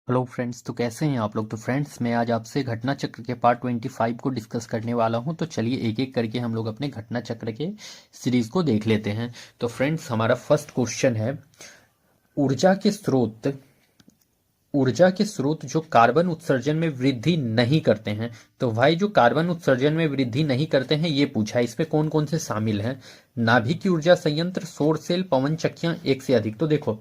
Hello friends, तो कैसे हैं आप लोग। तो फ्रेंड्स, मैं आज आपसे घटना चक्र के पार्ट 25 को डिस्कस करने वाला हूं। तो चलिए एक एक करके हम लोग अपने घटना चक्र के सीरीज को देख लेते हैं। तो फ्रेंड्स, हमारा फर्स्ट क्वेश्चन है, ऊर्जा के स्रोत ऊर्जा के स्रोत जो कार्बन उत्सर्जन में वृद्धि नहीं करते हैं। तो भाई, जो कार्बन उत्सर्जन में वृद्धि नहीं करते हैं ये पूछा है। इसमें कौन कौन से शामिल हैं? नाभिकीय ऊर्जा संयंत्र, सौर सेल, पवन चक्कियां, एक से अधिक। तो देखो,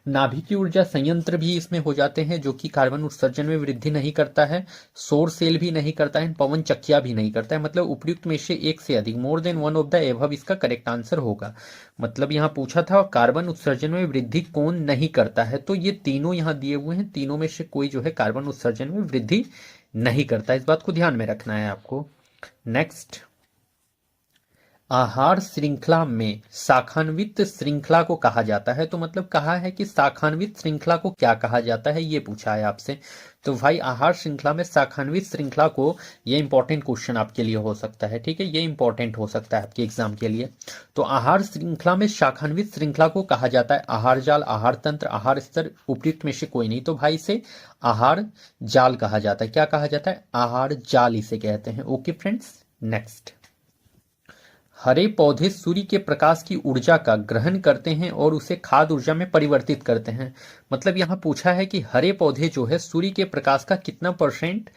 नाभिकीय ऊर्जा संयंत्र भी इसमें हो जाते हैं जो कि कार्बन उत्सर्जन में वृद्धि नहीं करता है। सौर सेल भी नहीं करता है, पवन चक्किया भी नहीं करता है। मतलब उपयुक्त में से एक से अधिक, more than one of the above इसका करेक्ट आंसर होगा। मतलब यहाँ पूछा था कार्बन उत्सर्जन में वृद्धि कौन नहीं करता है, तो ये तीनों यहाँ दिए हुए हैं। तीनों में से कोई जो है कार्बन उत्सर्जन में वृद्धि नहीं करता। इस बात को ध्यान में रखना है आपको। नेक्स्ट, आहार श्रृंखला में शाखान्वित श्रृंखला को कहा जाता है। तो मतलब कहा है कि शाखान्वित श्रृंखला को क्या कहा जाता है, ये पूछा है आपसे। तो भाई, आहार श्रृंखला में शाखान्वित श्रृंखला को, ये इंपॉर्टेंट क्वेश्चन आपके लिए हो सकता है। ठीक है, ये इंपॉर्टेंट हो सकता है आपके एग्जाम के लिए। तो आहार श्रृंखला में शाखान्वित श्रृंखला को कहा जाता है आहार जाल, आहार तंत्र, आहार स्तर। उपयुक्त में से कोई नहीं। तो भाई, इसे आहार जाल कहा जाता है। क्या कहा जाता है? आहार जाल इसे कहते हैं। ओके फ्रेंड्स, नेक्स्ट, हरे पौधे सूर्य के प्रकाश की ऊर्जा का ग्रहण करते हैं और उसे खाद्य ऊर्जा में परिवर्तित करते हैं। मतलब यहाँ पूछा है कि हरे पौधे जो है सूर्य के प्रकाश का कितना परसेंट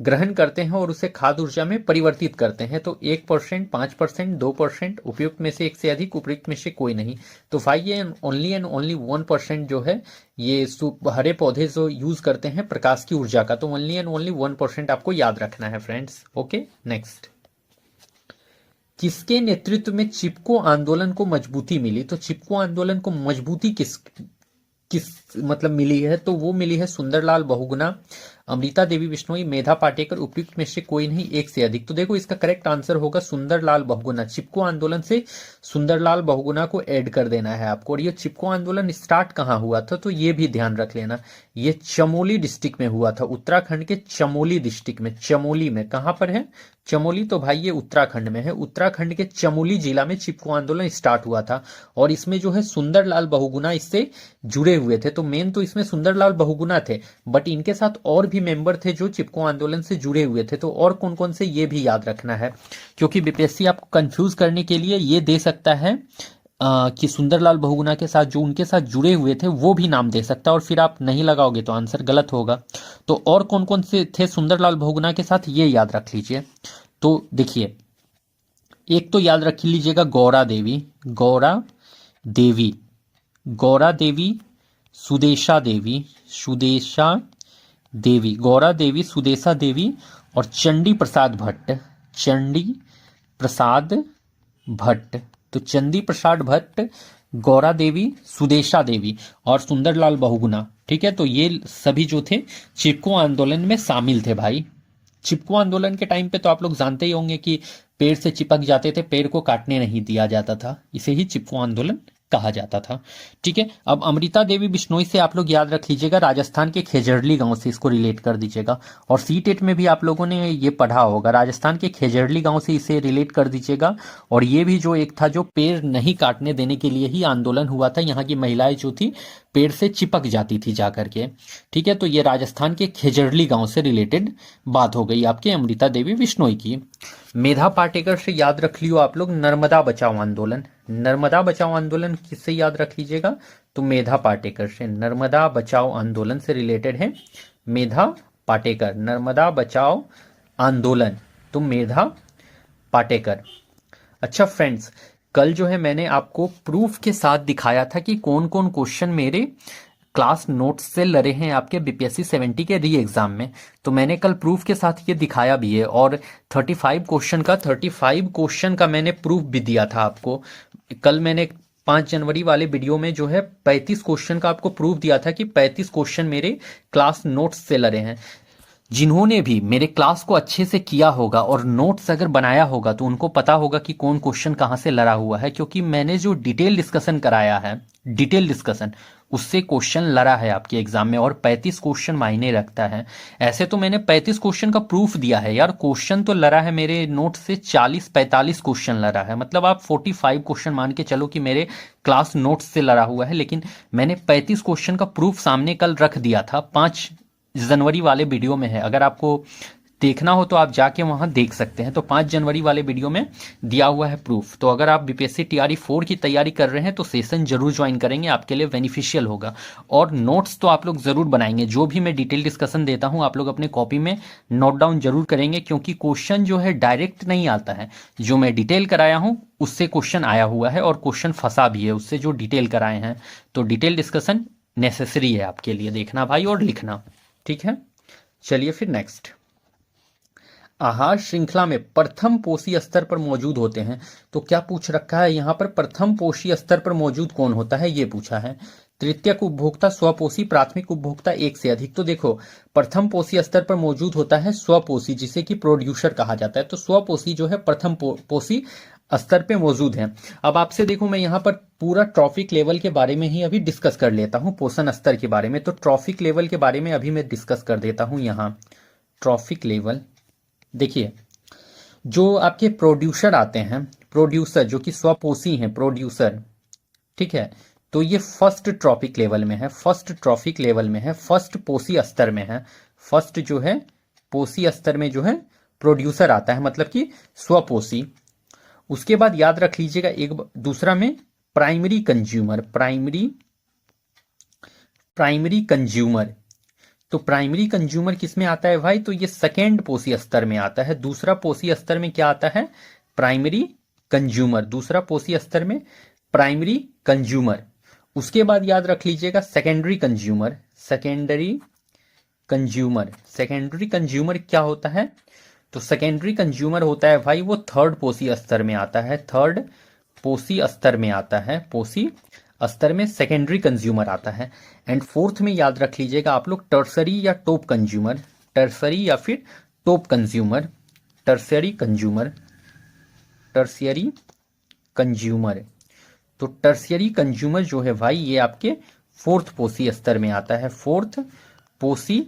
ग्रहण करते हैं और उसे खाद्य ऊर्जा में परिवर्तित करते हैं। तो 1%, 5%, 2%। उपयुक्त में से एक से अधिक, उपयुक्त में से कोई नहीं। तो भाई, ये ओनली एंड ओनली 1% जो है ये हरे पौधे जो यूज करते हैं प्रकाश की ऊर्जा का। तो ओनली एंड ओनली 1% आपको याद रखना है फ्रेंड्स। ओके, नेक्स्ट, किसके नेतृत्व में चिपको आंदोलन को मजबूती मिली? तो चिपको आंदोलन को मजबूती किस किस मतलब मिली है? तो वो मिली है सुंदरलाल बहुगुणा, अमृता देवी बिश्नोई, मेधा पाटेकर। उपयुक्त में से कोई नहीं, एक से अधिक। तो देखो, इसका करेक्ट आंसर होगा सुंदरलाल बहुगुणा। चिपको आंदोलन से सुंदरलाल बहुगुणा को ऐड कर देना है आपको। और ये चिपको आंदोलन स्टार्ट कहाँ हुआ था, तो ये भी ध्यान रख लेना। ये चमोली डिस्ट्रिक्ट में हुआ था, उत्तराखंड के चमोली डिस्ट्रिक्ट में। चमोली में कहां पर है? चमोली। तो भाई, ये उत्तराखंड में है। उत्तराखंड के चमोली जिला में चिपको आंदोलन स्टार्ट हुआ था। और इसमें जो है सुंदरलाल बहुगुणा इससे जुड़े हुए थे। तो मेन तो इसमें सुंदरलाल बहुगुणा थे, बट इनके साथ और भी मेंबर थे जो चिपको आंदोलन से जुड़े हुए थे। तो और कौन कौन से, ये भी याद रखना है, क्योंकि बीपीएससी आपको कंफ्यूज करने के लिए ये दे सकता है कि सुंदरलाल बहुगुणा के साथ जो उनके साथ जुड़े हुए थे वो भी नाम दे सकता है, और फिर आप नहीं लगाओगे तो आंसर गलत होगा। तो और कौन कौन से थे सुंदरलाल बहुगुणा के साथ, ये याद रख लीजिए। तो देखिए, एक तो याद रख लीजिएगा गौरा देवी, गौरा देवी, गौरा देवी, सुदेशा देवी, सुदेशा देवी, गौरा देवी, सुदेशा देवी, और चंडी प्रसाद भट्ट, चंडी प्रसाद भट्ट। तो चंडी प्रसाद भट्ट, गौरा देवी, सुदेशा देवी और सुंदरलाल बहुगुणा। ठीक है, तो ये सभी जो थे चिपको आंदोलन में शामिल थे भाई। चिपको आंदोलन के टाइम पे तो आप लोग जानते ही होंगे कि पेड़ से चिपक जाते थे, पेड़ को काटने नहीं दिया जाता था। इसे ही चिपको आंदोलन कहा जाता था। ठीक है, अब अमृता देवी बिश्नोई से आप लोग याद रख लीजिएगा, राजस्थान के खेजड़ली गांव से इसको रिलेट कर दीजिएगा। और सीटेट में भी आप लोगों ने ये पढ़ा होगा, राजस्थान के खेजड़ली गांव से इसे रिलेट कर दीजिएगा। और ये भी जो एक था जो पेड़ नहीं काटने देने के लिए ही आंदोलन हुआ था, यहाँ की महिलाएं जो थी पेड़ से चिपक जाती थी जाकर के। ठीक है, तो ये राजस्थान के खेजड़ली गांव से रिलेटेड बात हो गई आपके अमृता देवी बिश्नोई की। मेधा पाटेकर से याद रख लियो आप लोग नर्मदा बचाओ आंदोलन। नर्मदा बचाओ आंदोलन किससे याद रख लीजिएगा? तो मेधा पाटेकर से। नर्मदा बचाओ आंदोलन से रिलेटेड है मेधा पाटेकर। नर्मदा बचाओ आंदोलन, तो मेधा पाटेकर। अच्छा फ्रेंड्स, कल जो है मैंने आपको प्रूफ के साथ दिखाया था कि कौन कौन क्वेश्चन मेरे क्लास नोट्स से लड़े हैं आपके बीपीएससी 70 के री एग्जाम में। तो मैंने कल प्रूफ के साथ ये दिखाया भी है, और 35 क्वेश्चन का मैंने प्रूफ भी दिया था आपको। कल मैंने 5 जनवरी वाले वीडियो में जो है 35 क्वेश्चन का आपको प्रूफ दिया था कि 35 क्वेश्चन मेरे क्लास नोट्स से लड़े हैं। जिन्होंने भी मेरे क्लास को अच्छे से किया होगा और नोट्स अगर बनाया होगा तो उनको पता होगा कि कौन क्वेश्चन कहाँ से लड़ा हुआ है, क्योंकि मैंने जो डिटेल डिस्कशन कराया है, डिटेल डिस्कशन, उससे क्वेश्चन लड़ा है आपके एग्जाम में। और 35 क्वेश्चन मायने रखता है। ऐसे तो मैंने 35 क्वेश्चन का प्रूफ दिया है यार, क्वेश्चन तो लड़ा है मेरे नोट से 40-45 क्वेश्चन लड़ा है। मतलब आप 45 क्वेश्चन मान के चलो कि मेरे क्लास नोट्स से लड़ा हुआ है, लेकिन मैंने 35 क्वेश्चन का प्रूफ सामने कल रख दिया था 5 जनवरी वाले वीडियो में है, अगर आपको देखना हो तो आप जाके वहां देख सकते हैं। तो 5 जनवरी वाले वीडियो में दिया हुआ है प्रूफ। तो अगर आप बीपीएससी टीआरई 4 की तैयारी कर रहे हैं तो सेशन जरूर ज्वाइन करेंगे, आपके लिए बेनिफिशियल होगा। और नोट्स तो आप लोग जरूर बनाएंगे, जो भी मैं डिटेल डिस्कशन देता हूं आप लोग अपने कॉपी में नोट डाउन जरूर करेंगे, क्योंकि क्वेश्चन जो है डायरेक्ट नहीं आता है। जो मैं डिटेल कराया हूं उससे क्वेश्चन आया हुआ है, और क्वेश्चन फंसा भी है उससे जो डिटेल कराए हैं। तो डिटेल डिस्कशन नेसेसरी है आपके लिए देखना भाई और लिखना, ठीक है। चलिए फिर नेक्स्ट, आहार श्रृंखला में प्रथम पोषी स्तर पर मौजूद होते हैं। तो क्या पूछ रखा है यहाँ पर, प्रथम पोषी स्तर पर मौजूद कौन होता है, ये पूछा है। तृतीयक उपभोक्ता, स्वपोषी, प्राथमिक उपभोक्ता, एक से अधिक। तो देखो प्रथम पोषी स्तर पर मौजूद होता है स्वपोषी, जिसे कि प्रोड्यूसर कहा जाता है। तो स्वपोषी जो है प्रथम पोषी स्तर पे मौजूद है। अब आपसे देखो मैं यहाँ पर पूरा ट्रॉफिक लेवल के बारे में ही अभी डिस्कस कर लेता हूँ, पोषण स्तर के बारे में। तो ट्रॉफिक लेवल के बारे में अभी मैं डिस्कस कर देता हूँ यहाँ। ट्रॉफिक लेवल देखिए, जो आपके प्रोड्यूसर आते हैं, प्रोड्यूसर जो कि स्वपोषी हैं, प्रोड्यूसर, ठीक है। तो ये फर्स्ट ट्रॉफिक लेवल में है, फर्स्ट ट्रॉफिक लेवल में है, फर्स्ट पोषी स्तर में है। फर्स्ट जो है पोषी स्तर में जो है प्रोड्यूसर आता है, मतलब कि स्वपोषी। उसके बाद याद रख लीजिएगा एक दूसरा में प्राइमरी कंज्यूमर, प्राइमरी कंज्यूमर। तो प्राइमरी कंज्यूमर किस में आता है भाई, तो ये सेकेंड पोषी स्तर में आता है। दूसरा पोषी स्तर में क्या आता है, प्राइमरी कंज्यूमर, दूसरा पोषी स्तर में प्राइमरी कंज्यूमर। उसके बाद याद रख लीजिएगा secondary consumer, secondary consumer. Secondary consumer क्या होता है, तो सेकेंडरी कंज्यूमर होता है भाई वो थर्ड पोषी स्तर में आता है, थर्ड पोषी स्तर में आता है, पोषी स्तर में सेकेंडरी कंज्यूमर आता है। एंड फोर्थ में याद रख लीजिएगा आप लोग टर्सरी या टॉप कंज्यूमर, टर्सरी या फिर top consumer, tertiary consumer, tertiary consumer. तो टर्सियरी कंज्यूमर जो है भाई ये आपके फोर्थ पोषी स्तर में आता है, फोर्थ पोषी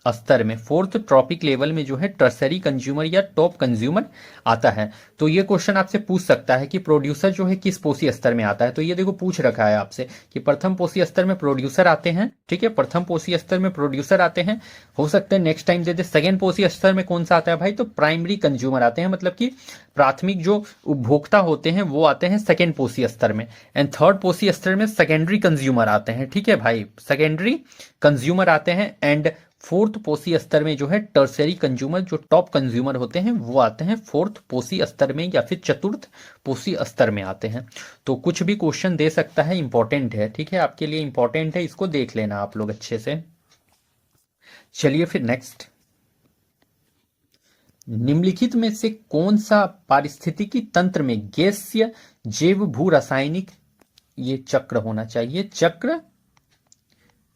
स्तर में, फोर्थ ट्रॉपिक लेवल में जो है टर्सरी कंज्यूमर या टॉप कंज्यूमर आता है। तो ये क्वेश्चन आपसे पूछ सकता है कि प्रोड्यूसर जो है किस पोषी स्तर में आता है। तो ये देखो पूछ रखा है आपसे कि प्रथम पोषी स्तर में प्रोड्यूसर आते हैं, ठीक है, प्रथम पोषी स्तर में प्रोड्यूसर आते हैं। हो सकता है नेक्स्ट टाइम दे दे सेकेंड पोषी स्तर में कौन सा आता है भाई, तो प्राइमरी कंज्यूमर आते हैं, मतलब कि प्राथमिक जो उपभोक्ता होते हैं वो आते हैं सेकेंड पोषी स्तर में। एंड थर्ड पोषी स्तर में सेकेंडरी कंज्यूमर आते हैं, ठीक है भाई, सेकेंडरी कंज्यूमर आते हैं। एंड फोर्थ पोषी स्तर में जो है टर्सरी कंज्यूमर, जो टॉप कंज्यूमर होते हैं वो आते हैं फोर्थ पोषी स्तर में या फिर चतुर्थ पोषी स्तर में आते हैं। तो कुछ भी क्वेश्चन दे सकता है, इंपॉर्टेंट है, ठीक है, आपके लिए इंपॉर्टेंट है, इसको देख लेना आप लोग अच्छे से। चलिए फिर नेक्स्ट, निम्नलिखित में से कौन सा पारिस्थितिकी तंत्र में गैसीय जैव भू रासायनिक, ये चक्र होना चाहिए, चक्र,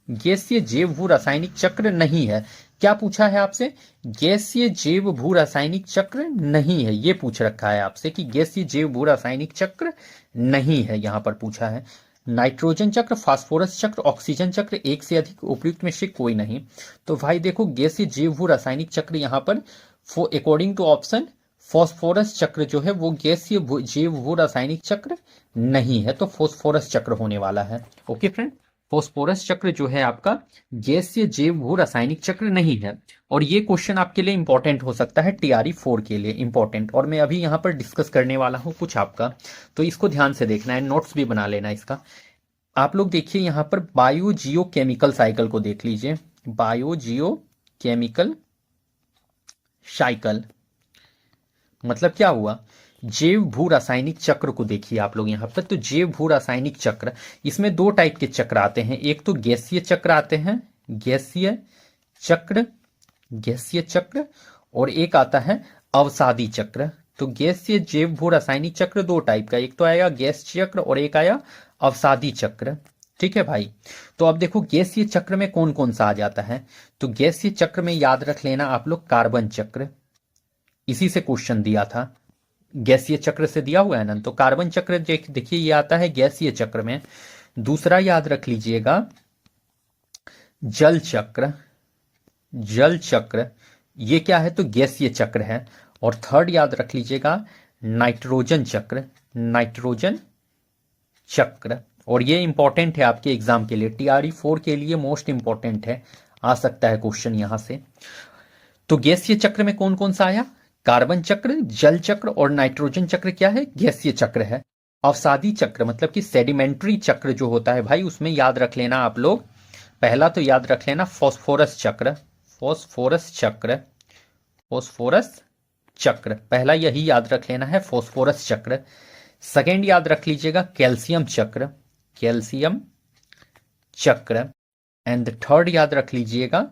गैसीय जैव भू रासायनिक चक्र नहीं है। क्या पूछा है आपसे, गैसीय जैव भू रासायनिक चक्र नहीं है, ये पूछ रखा है आपसे कि गैसीय जैव भू रासायनिक चक्र नहीं है, यहां पर पूछा है। नाइट्रोजन चक्र, फास्फोरस चक्र, ऑक्सीजन चक्र, एक से अधिक, उपयुक्त में से कोई नहीं। तो भाई देखो गैसीय जैव भू रासायनिक चक्र यहां पर अकॉर्डिंग टू ऑप्शन फॉस्फोरस चक्र जो है वो गैसीय जैव भू रासायनिक चक्र नहीं है, तो फॉस्फोरस चक्र होने वाला है। ओके फ्रेंड, फॉस्फोरस चक्र जो है आपका गैसीय जैव भू रासायनिक चक्र नहीं है। और ये क्वेश्चन आपके लिए इंपॉर्टेंट हो सकता है टीआरई 4 के लिए इंपॉर्टेंट, और मैं अभी यहाँ पर डिस्कस करने वाला हूँ कुछ आपका, तो इसको ध्यान से देखना है, नोट्स भी बना लेना इसका। आप लोग देखिए यहाँ पर बायो जियो केमिकल साइकिल को देख लीजिए, बायो जियो केमिकल साइकिल मतलब क्या हुआ, जैव भू रासायनिक चक्र को देखिए आप लोग यहाँ पर। तो जैव भू रासायनिक चक्र, इसमें दो टाइप के चक्र आते हैं, एक तो गैसीय चक्र आते हैं, गैसीय चक्र, गैसीय चक्र, और एक आता है अवसादी चक्र। तो गैसीय जैव भू रासायनिक चक्र दो टाइप का, एक तो आएगा गैस चक्र और एक आया अवसादी चक्र, ठीक है भाई। तो अब देखो गैसीय चक्र में कौन कौन सा आ जाता है, तो गैसीय चक्र में याद रख लेना आप लोग कार्बन चक्र, इसी से क्वेश्चन दिया था, गैसीय चक्र से दिया हुआ है ना, तो कार्बन चक्र देखिए ये आता है गैसीय चक्र में। दूसरा याद रख लीजिएगा जल चक्र, जल चक्र ये क्या है, तो गैसीय चक्र है। और थर्ड याद रख लीजिएगा नाइट्रोजन चक्र, नाइट्रोजन चक्र। और ये इंपॉर्टेंट है आपके एग्जाम के लिए, टीआरई 4 के लिए मोस्ट इंपॉर्टेंट है, आ सकता है क्वेश्चन यहां से। तो गैसीय चक्र में कौन कौन सा आया? कार्बन चक्र, जल चक्र और नाइट्रोजन चक्र क्या है? गैसीय चक्र है। अवसादी चक्र मतलब कि सेडिमेंट्री चक्र जो होता है भाई, उसमें याद रख लेना आप लोग, पहला तो याद रख लेना फॉस्फोरस चक्र, फॉस्फोरस चक्र, फॉस्फोरस चक्र पहला यही याद रख लेना है, फॉस्फोरस चक्र। सेकेंड याद रख लीजिएगा कैल्शियम चक्र, कैल्शियम चक्र। एंड थर्ड याद रख लीजिएगा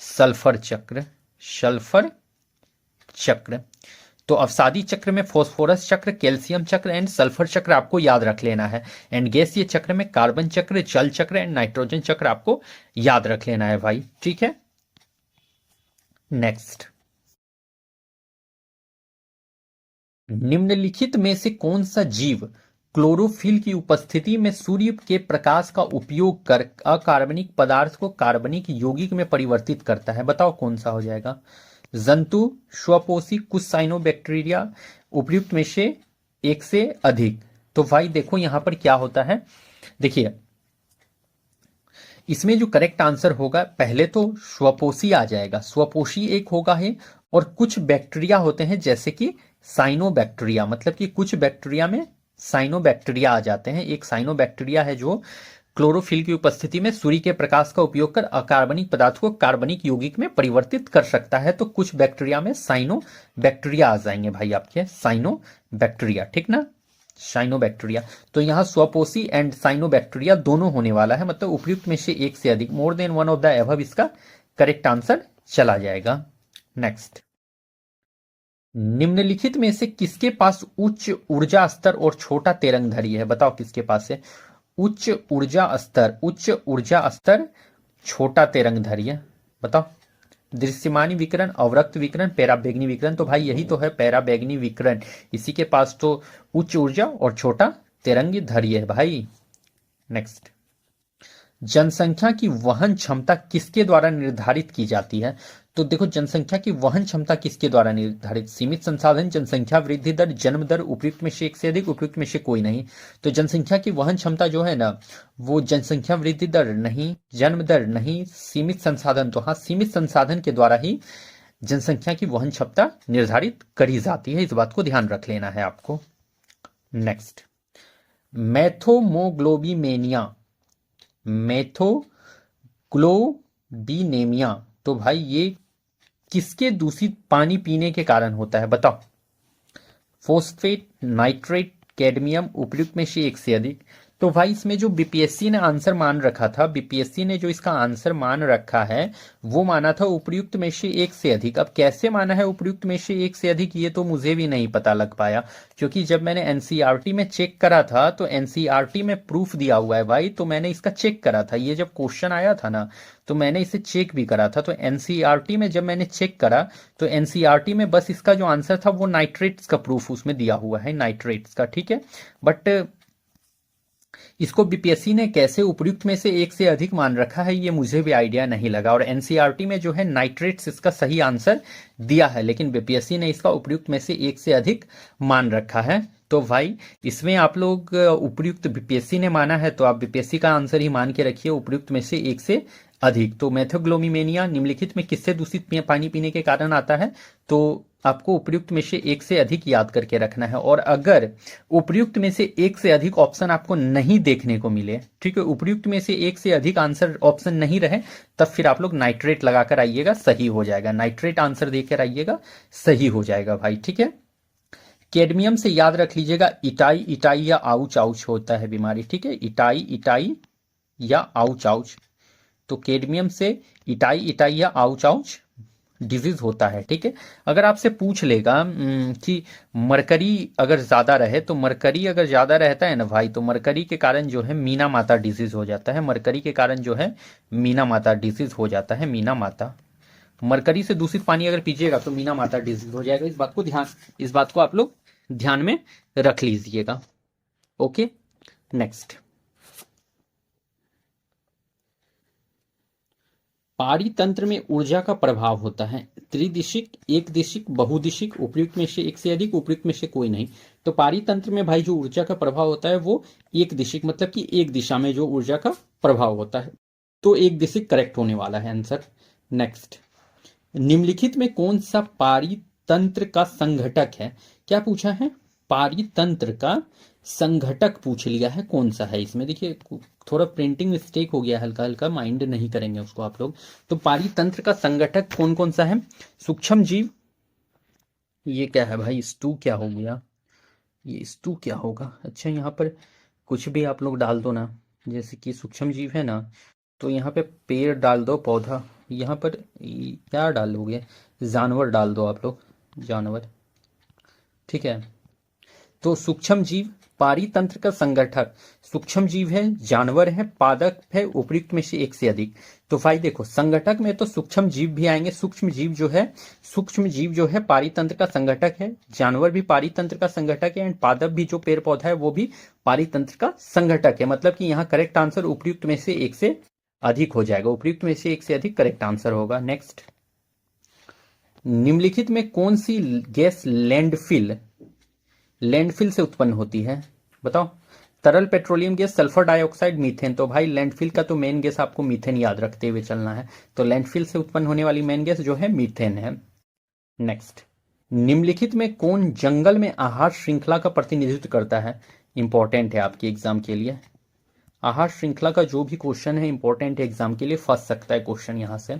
सल्फर चक्र, सल्फर चक्र। तो अवसादी चक्र में फॉस्फोरस चक्र, कैल्शियम चक्र एंड सल्फर चक्र आपको याद रख लेना है। एंड गैसीय चक्र में कार्बन चक्र, जल चक्र एंड नाइट्रोजन चक्र आपको याद रख लेना है भाई, ठीक है। नेक्स्ट, निम्नलिखित में से कौन सा जीव क्लोरोफिल की उपस्थिति में सूर्य के प्रकाश का उपयोग कर अकार्बनिक पदार्थ को कार्बनिक यौगिक में परिवर्तित करता है? बताओ कौन सा हो जाएगा? जंतु, स्वपोषी, कुछ साइनोबैक्टीरिया, उपयुक्त में से एक से अधिक। तो भाई देखो यहां पर क्या होता है, देखिए इसमें जो करेक्ट आंसर होगा पहले तो स्वपोषी आ जाएगा, स्वपोषी एक होगा है। और कुछ बैक्टीरिया होते हैं जैसे कि साइनोबैक्टीरिया, मतलब कि कुछ बैक्टीरिया में साइनोबैक्टीरिया आ जाते हैं। एक साइनोबैक्टीरिया है जो क्लोरोफिल की उपस्थिति में सूर्य के प्रकाश का उपयोग कर अकार्बनिक पदार्थ को कार्बनिक यौगिक में परिवर्तित कर सकता है। तो कुछ बैक्टीरिया में साइनो बैक्टीरिया आ जाएंगे भाई आपके, साइनो बैक्टीरिया, ठीक ना, साइनो बैक्टीरिया। तो यहां स्वपोषी एंड साइनो बैक्टीरिया दोनों होने वाला है, मतलब उपयुक्त में से एक से अधिक, more than one of the above इसका करेक्ट आंसर चला जाएगा। नेक्स्ट, निम्नलिखित में से किसके पास उच्च ऊर्जा स्तर और छोटा तेरंगधरी है? बताओ किसके पास है उच्च ऊर्जा स्तर, उच्च ऊर्जा स्तर, छोटा तेरंगधरी है? बताओ। दृश्यमानी विकिरण, अवरक्त विकिरण, पैराबैंगनी विकिरण। तो भाई यही तो है पैराबैंगनी विकिरण, इसी के पास तो उच्च ऊर्जा और छोटा तेरंगधरी है भाई। नेक्स्ट, जनसंख्या की वहन क्षमता किसके द्वारा निर्धारित की जाती है? तो देखो जनसंख्या की वहन क्षमता किसके द्वारा निर्धारित? सीमित संसाधन, जनसंख्या वृद्धि दर, जन्म दर, उपयुक्त में से एक से अधिक, उपयुक्त में से कोई नहीं। तो जनसंख्या की वहन क्षमता जो है ना, वो जनसंख्या वृद्धि दर नहीं, जन्म दर नहीं, सीमित संसाधन, तो हाँ सीमित संसाधन के द्वारा ही जनसंख्या की वहन क्षमता निर्धारित करी जाती है, इस बात को ध्यान रख लेना है आपको। नेक्स्ट, मैथोमोग्लोबिनेमिया, मैथोग्लोबिनेमिया, तो भाई ये किसके दूषित पानी पीने के कारण होता है? बताओ। फोस्फेट, नाइट्रेट, कैडमियम, उपयुक्त में से एक से अधिक। तो भाई इसमें जो बीपीएससी ने आंसर मान रखा था, बीपीएससी ने जो इसका आंसर मान रखा है वो माना था उपयुक्त में से एक से अधिक। अब कैसे माना है उपयुक्त में से एक से अधिक, ये तो मुझे भी नहीं पता लग पाया, क्योंकि जब मैंने एनसीईआरटी में चेक करा था तो एनसीईआरटी में प्रूफ दिया हुआ है भाई, तो मैंने इसका चेक करा था। ये जब क्वेश्चन आया था ना तो मैंने इसे चेक भी करा था। तो एनसीईआरटी में जब मैंने चेक करा तो एनसीईआरटी में बस इसका जो आंसर था वो नाइट्रेट्स का प्रूफ उसमें दिया हुआ है, नाइट्रेट्स का, ठीक है। बट इसको बीपीएससी ने कैसे उपयुक्त में से एक से अधिक मान रखा है ये मुझे भी आइडिया नहीं लगा। और एनसीईआरटी में जो है नाइट्रेट्स इसका सही आंसर दिया है, लेकिन बीपीएससी ने इसका उपयुक्त में से एक से अधिक मान रखा है। तो भाई इसमें आप लोग उपयुक्त बीपीएससी ने माना है तो आप बीपीएससी का आंसर ही मान के रखिए, उपयुक्त में से एक से अधिक। तो मैथोग्लोबिनेमिया निम्नलिखित में किससे दूषित पानी पीने के कारण आता है? तो आपको उपयुक्त में से एक से अधिक याद करके रखना है। और अगर उपयुक्त में से एक से अधिक ऑप्शन आपको नहीं देखने को मिले, ठीक है, उपयुक्त में से एक से अधिक आंसर ऑप्शन नहीं रहे, तब फिर आप लोग नाइट्रेट लगाकर आइएगा, सही हो जाएगा। नाइट्रेट आंसर देकर आइएगा, सही हो जाएगा भाई, ठीक है। कैडमियम से याद रख लीजिएगा इटाई, इटाई या आउच आउच होता है बीमारी, ठीक है, इटाई, इटाई या आउच आउच। तो कैडमियम से इटाई, इटाई या आउच आउच डिजीज होता है, ठीक है। अगर आपसे पूछ लेगा कि मरकरी अगर ज्यादा रहे, तो मरकरी अगर ज्यादा रहता है ना भाई, तो मरकरी के कारण जो है मीना माता डिजीज हो जाता है। मरकरी के कारण जो है मीना माता डिजीज हो जाता है, मीना माता। मरकरी से दूषित पानी अगर पीजिएगा तो मीना माता डिजीज हो जाएगा। इस बात को आप लोग ध्यान में रख लीजिएगा। ओके, नेक्स्ट, पारितंत्र में ऊर्जा का प्रभाव होता है त्रिदिशिक, एक दिशिक, बहुदिशिक, उपयुक्त में से एक से अधिक, उपयुक्त में से कोई नहीं। तो पारितंत्र में भाई जो ऊर्जा का प्रभाव होता है वो एक दिशिक, मतलब कि एक दिशा में जो ऊर्जा का प्रभाव होता है। तो एक दिशा करेक्ट होने वाला है आंसर। नेक्स्ट, निम्नलिखित में कौन सा पारितंत्र का संघटक है? क्या पूछा है? पारितंत्र का संघटक पूछ लिया है, कौन सा है इसमें? देखिए थोड़ा प्रिंटिंग मिस्टेक हो गया, हल्का हल्का माइंड नहीं करेंगे उसको आप लोग। तो पारितंत्र का संघटक कौन कौन सा है? सूक्ष्म जीव, ये क्या है भाई, स्टू क्या हो गया, ये स्टू क्या होगा? अच्छा यहाँ पर कुछ भी आप लोग डाल दो ना, जैसे कि सूक्ष्म जीव है ना, तो यहाँ पे पेड़ डाल दो, पौधा, यहाँ पर क्या डालोगे? जानवर डाल दो आप लोग, जानवर, ठीक है। तो सूक्ष्म जीव, पारितंत्र का संगठक सूक्ष्म जीव है, जानवर है, पादप है, उपयुक्त में से एक से अधिक। तो भाई देखो संगठक में तो सूक्ष्म जीव भी आएंगे, सूक्ष्म जीव जो है पारितंत्र का संगठक है, जानवर भी पारितंत्र का संगठक है, एंड पादप भी जो पेड़ पौधा है वो भी पारितंत्र का संगठक है। मतलब कि यहाँ करेक्ट आंसर उपयुक्त में से एक से अधिक हो जाएगा, उपयुक्त में से एक से अधिक करेक्ट आंसर होगा। नेक्स्ट, निम्नलिखित में कौन सी गैस लैंडफिल से उत्पन्न होती है? बताओ। तरल petroleum gas, sulphur dioxide, methane. तो भाई लैंडफिल का तो मेन गैस आपको मीथेन याद रखते हुए चलना है। तो लैंडफिल से उत्पन्न होने वाली मेन गैस जो है मीथेन है। नेक्स्ट, निम्नलिखित में कौन जंगल में आहार श्रृंखला का प्रतिनिधित्व करता है? इंपॉर्टेंट है आपके एग्जाम के लिए। आहार श्रृंखला का जो भी क्वेश्चन है इंपॉर्टेंट है एग्जाम के लिए, फंस सकता है क्वेश्चन यहां से।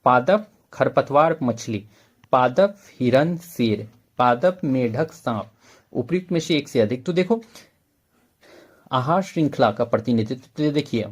पादप, खरपतवार, मछली। पादप, हिरन, शेर। पादप, मेढक, सांप। उपयुक्त में से एक से अधिक। तो देखो आहार श्रृंखला का प्रतिनिधित्व, तो देखिए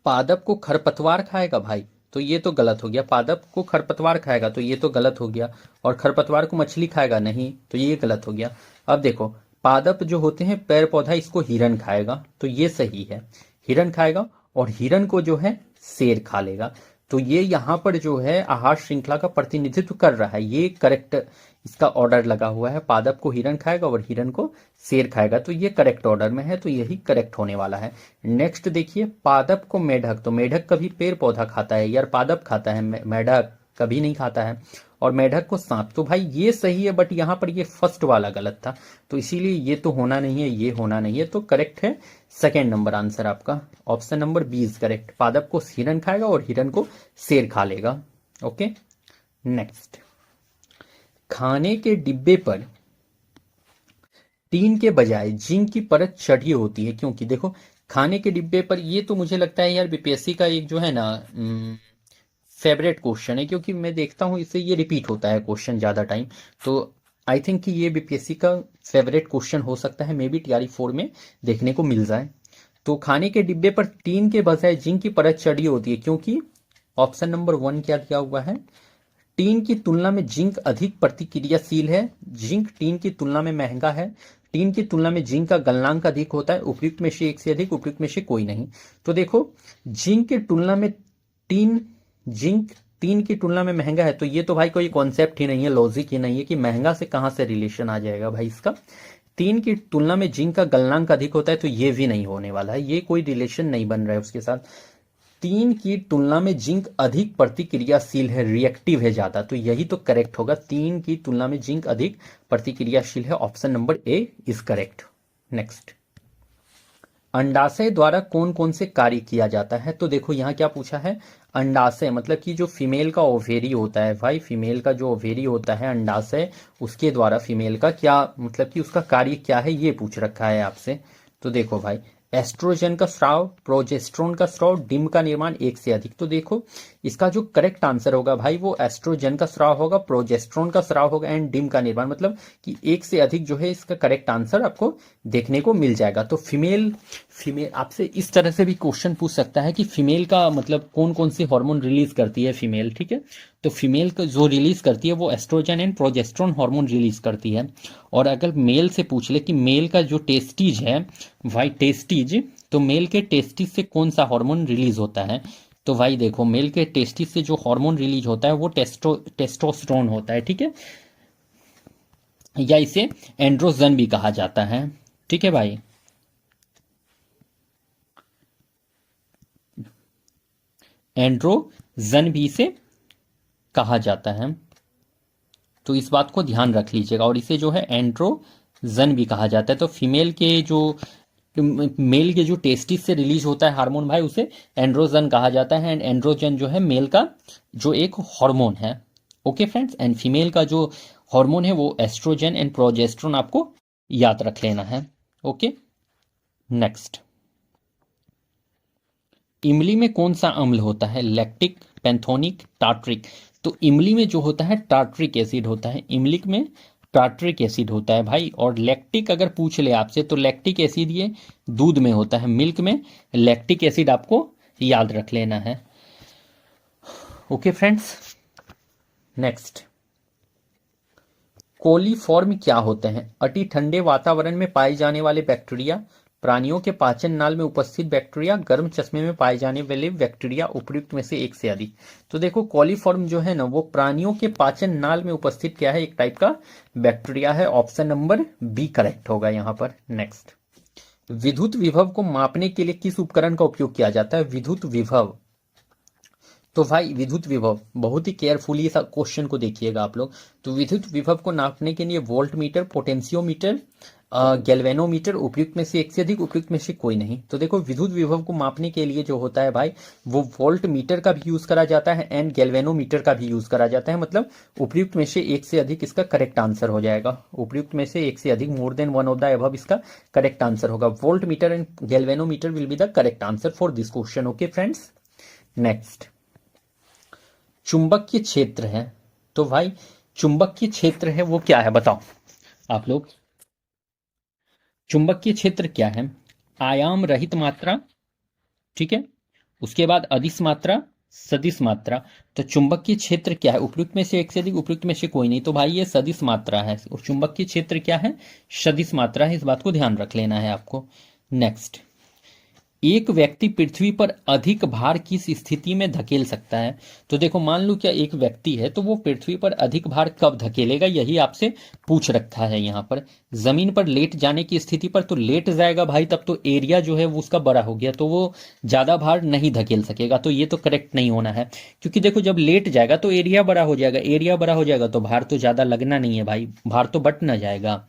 पादप को खरपतवार खाएगा भाई, तो ये तो गलत हो गया। पादप को खरपतवार खाएगा तो ये तो गलत हो गया। और खरपतवार को मछली खाएगा नहीं, तो ये गलत हो गया। अब देखो पादप जो होते हैं पेड़ पौधा, इसको हिरन खाएगा, तो ये सही है, हिरन खाएगा। और हिरन को जो है शेर खा लेगा। तो ये यहाँ पर जो है आहार श्रृंखला का प्रतिनिधित्व कर रहा है, ये करेक्ट इसका ऑर्डर लगा हुआ है। पादप को हिरन खाएगा और हिरन को शेर खाएगा, तो ये करेक्ट ऑर्डर में है, तो यही करेक्ट होने वाला है। नेक्स्ट देखिए, पादप को मेढक, तो मेढक कभी पेड़ पौधा खाता है यार, पादप खाता है, मेढक कभी नहीं खाता है। और मेढक को सांप, तो भाई ये सही है, बट यहाँ पर ये फर्स्ट वाला गलत था, तो इसीलिए ये तो होना नहीं है, ये होना नहीं है। तो करेक्ट है सेकेंड नंबर आंसर आपका, ऑप्शन नंबर 20 करेक्ट। पादप को हिरन खाएगा और हिरन को शेर खा लेगा। ओके। नेक्स्ट, खाने के डिब्बे पर टीन के बजाय जिंक की परत चढ़ी होती है, क्योंकि देखो खाने के डिब्बे पर, ये तो मुझे लगता है यार बीपीएससी का एक जो है ना फेवरेट क्वेश्चन है, क्योंकि मैं देखता हूं इससे ये रिपीट होता है क्वेश्चन ज्यादा टाइम। तो आई थिंक कि ये बीपीएससी का फेवरेट क्वेश्चन हो सकता है, मे बी टीआरई 4 में देखने को मिल जाए। तो खाने के डिब्बे पर टीन के बजाय जिंक की परत चढ़ी होती है, क्योंकि ऑप्शन नंबर 1 क्या दिया हुआ है, टीन की तुलना में जिंक अधिक प्रतिक्रियाशील है, जिंक टीन की तुलना में महंगा है, टीन की तुलना में जिंक का गलनांक अधिक होता है। उपयुक्त में से एक से अधिक, उपयुक्त में से कोई नहीं। तो देखो जिंक की तुलना में जिंक टीन की तुलना में महंगा है, तो ये तो भाई कोई कॉन्सेप्ट ही नहीं है, लॉजिक ही नहीं है कि महंगा से कहां से रिलेशन आ जाएगा भाई इसका। टीन की तुलना में जिंक का गलनांक अधिक होता है, तो ये भी नहीं होने वाला है, ये कोई रिलेशन नहीं बन रहा है उसके साथ। टीन की तुलना में जिंक अधिक प्रतिक्रियाशील है, रिएक्टिव है ज्यादा, तो यही तो करेक्ट होगा। टीन की तुलना में जिंक अधिक प्रतिक्रियाशील है, option number A is correct. Next, अंडाशय द्वारा कौन कौन से कार्य किया जाता है? तो देखो यहाँ क्या पूछा है, अंडाशय मतलब कि जो फीमेल का ओवेरी होता है भाई, फीमेल का जो ओवेरी होता है अंडाशय, उसके द्वारा फीमेल का क्या मतलब कि उसका कार्य क्या है, ये पूछ रखा है आपसे। तो देखो भाई, एस्ट्रोजन का स्राव, प्रोजेस्ट्रोन का स्राव, डिम का निर्माण, एक से अधिक। तो देखो इसका जो करेक्ट आंसर होगा भाई वो एस्ट्रोजन का स्राव होगा, प्रोजेस्ट्रोन का स्राव होगा, एंड डिम का निर्माण, मतलब कि एक से अधिक जो है इसका करेक्ट आंसर आपको देखने को मिल जाएगा। तो फीमेल आपसे इस तरह से भी क्वेश्चन पूछ सकता है कि फीमेल का मतलब कौन कौन सी हार्मोन रिलीज करती है फीमेल, ठीक है। तो फीमेल का जो रिलीज करती है वो estrogen and progesterone hormone release करती है। और अगर मेल से पूछ ले कि मेल का जो टेस्टिज है भाई, टेस्टिज, तो मेल के टेस्टिज से कौन सा हार्मोन रिलीज होता है? तो भाई देखो मेल के टेस्टिस से जो हार्मोन रिलीज होता है वो टेस्टोस्टेरोन होता है, ठीक है, या इसे एंड्रोजन भी कहा जाता है, ठीक है भाई। एंड्रोजन भी इसे कहा जाता है, तो इस बात को ध्यान रख लीजिएगा। और इसे जो है एंड्रोजन भी कहा जाता है। तो फीमेल के जो मेल के जो टेस्टिस से रिलीज होता है हार्मोन भाई, उसे एंड्रोजन कहा जाता है। एंड एंड्रोजन जो है मेल का जो एक हार्मोन है। ओके फ्रेंड्स, एंड फीमेल का जो हार्मोन है वो एस्ट्रोजन एंड प्रोजेस्टेरोन, आपको याद रख लेना है। ओके, नेक्स्ट, इमली में कौन सा अम्ल होता है? Lactic, pantothenic, tartaric. तो इमली में जो होता है टार्ट्रिक एसिड होता है, इमली में टार्ट्रिक एसिड होता है भाई। और लैक्टिक अगर पूछ ले आपसे तो लैक्टिक एसिड ये दूध में होता है, मिल्क में लैक्टिक एसिड आपको याद रख लेना है। ओके फ्रेंड्स, नेक्स्ट, कोलीफॉर्म क्या होते हैं? अति ठंडे वातावरण में पाए जाने वाले बैक्टीरिया, प्राणियों के पाचन नाल में उपस्थित बैक्टीरिया, गर्म चश्मे में पाए जाने वाले बैक्टीरिया, उपयुक्त में से एक से अधिक। तो देखो कोलीफॉर्म जो है ना वो प्राणियों के पाचन नाल में उपस्थित क्या है, एक टाइप का बैक्टीरिया है। ऑप्शन नंबर बी करेक्ट होगा यहां पर। नेक्स्ट, विद्युत विभव को मापने के लिए किस उपकरण का उपयोग किया जाता है? विद्युत विभव, तो भाई विद्युत विभव बहुत ही केयरफुली इस क्वेश्चन को देखिएगा आप लोग। तो विद्युत विभव को नापने के लिए वोल्ट मीटर, पोटेंशियोमीटर, गैल्वेनोमीटर, उपयुक्त में से एक से अधिक, उपयुक्त में से कोई नहीं। तो देखो विद्युत विभव को मापने के लिए जो होता है भाई वो वोल्ट मीटर का भी यूज करा जाता है एंड गैल्वेनोमीटर का भी यूज करा जाता है। मतलब उपयुक्त में से एक से अधिक इसका करेक्ट आंसर हो जाएगा। उपयुक्त में से एक से अधिक, more than one of the above इसका करेक्ट आंसर होगा। Volt meter and galvanometer will be the correct answer for this question. Okay friends, next, चुंबकीय क्षेत्र है। तो भाई चुंबकीय क्षेत्र है वो क्या है बताओ आप लोग? चुंबकीय क्षेत्र क्या है? आयाम रहित मात्रा, ठीक है, उसके बाद अदिश मात्रा, सदिश मात्रा। तो चुंबकीय क्षेत्र क्या है? उपयुक्त में से एक से अधिक, उपयुक्त में से कोई नहीं। तो भाई ये सदिश मात्रा है। और चुंबकीय क्षेत्र क्या है? सदिश मात्रा है। इस बात को ध्यान रख लेना है आपको। नेक्स्ट, एक व्यक्ति पृथ्वी पर अधिक भार किस स्थिति में धकेल सकता है? तो देखो मान लो क्या एक व्यक्ति है तो वो पृथ्वी पर अधिक भार कब धकेलेगा, यही आपसे पूछ रखा है यहाँ पर। जमीन पर लेट जाने की स्थिति पर तो लेट जाएगा भाई, तब तो एरिया जो है वो उसका बड़ा हो गया तो वो ज्यादा भार नहीं धकेल सकेगा। तो ये तो करेक्ट नहीं होना है, क्योंकि देखो जब लेट जाएगा तो एरिया बड़ा हो जाएगा, एरिया बड़ा हो जाएगा तो भार तो ज्यादा लगना नहीं है भाई, भार तो बट ना जाएगा।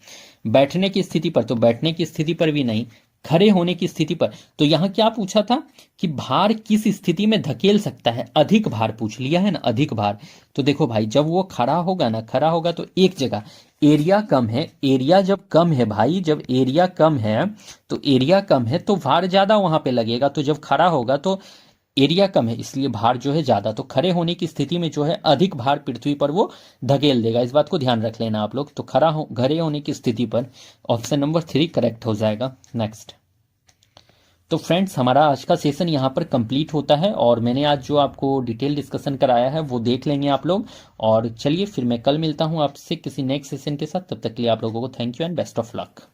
बैठने की स्थिति पर तो बैठने की स्थिति पर भी नहीं, खड़े होने की स्थिति पर। तो यहां क्या पूछा था कि भार किस स्थिति में धकेल सकता है? अधिक भार पूछ लिया है ना, अधिक भार। तो देखो भाई जब वो खड़ा होगा ना, खड़ा होगा तो एक जगह एरिया कम है, एरिया जब कम है भाई, जब एरिया कम है तो एरिया कम है तो भार ज्यादा वहां पे लगेगा। तो जब खड़ा होगा तो एरिया कम है इसलिए भार जो है ज्यादा, तो खड़े होने की स्थिति में जो है अधिक भार पृथ्वी पर वो धकेल देगा। इस बात को ध्यान रख लेना आप लोग। तो खड़े होने की स्थिति पर ऑप्शन नंबर 3 करेक्ट हो जाएगा। नेक्स्ट, तो फ्रेंड्स हमारा आज का सेशन यहाँ पर कंप्लीट होता है और मैंने आज जो आपको डिटेल डिस्कशन कराया है वो देख लेंगे आप लोग। और चलिए फिर मैं कल मिलता हूँ आपसे किसी नेक्स्ट सेशन के साथ। तब तक के लिए आप लोगों को thank you and best of luck.